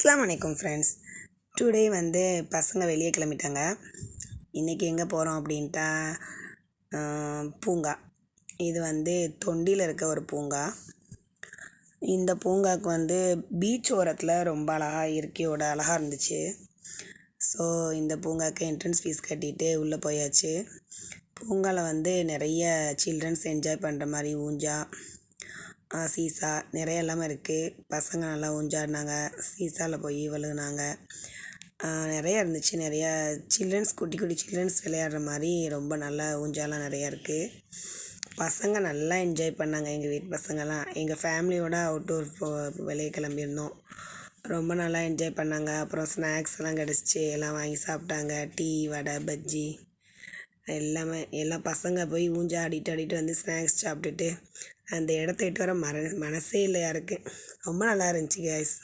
அஸ்ஸலாமு அலைக்கும் friends. Today பசங்க வெளியே கிளம்பிட்டாங்க. இன்றைக்கி எங்கே போகிறோம் அப்படின்ட்டா பூங்கா. இது தொண்டியில் இருக்க ஒரு பூங்கா. இந்த பூங்காவுக்கு பீச் ஓரத்தில் ரொம்ப இயற்கையோட அழகாக இருந்துச்சு. ஸோ இந்த பூங்காவுக்கு என்ட்ரன்ஸ் ஃபீஸ் கட்டிட்டு உள்ளே போயாச்சு. பூங்காவில் நிறைய சில்ட்ரன்ஸ் என்ஜாய் பண்ணுற மாதிரி ஊஞ்சா, சீசா நிறைய எல்லாமே இருக்குது. பசங்க நல்லா ஊஞ்சாடினாங்க, சீசாவில் போய் விழுகுனாங்க. நிறையா இருந்துச்சு. நிறையா குட்டி குட்டி சில்ட்ரன்ஸ் விளையாடுற மாதிரி ரொம்ப நல்லா ஊஞ்சாலாம் நிறையா இருக்குது. பசங்க நல்லா என்ஜாய் பண்ணாங்க. எங்கள் வீட்டு பசங்கள்லாம் எங்கள் ஃபேமிலியோடு அவுட்டோர் வெளியே கிளம்பியிருந்தோம். ரொம்ப நல்லா என்ஜாய் பண்ணாங்க. அப்புறம் ஸ்நாக்ஸ் எல்லாம் கிடச்சிச்சு, எல்லாம் வாங்கி சாப்பிட்டாங்க. டீ, வடை, பஜ்ஜி எல்லாமே. எல்லா பசங்க போய் ஊஞ்சா ஆடிட்டு ஸ்நாக்ஸ் சாப்பிட்டுட்டு அந்த இடத்த விட்டு வர மனசே இல்லை யாருக்கு. ரொம்ப நல்லா இருந்துச்சு கைஸ்.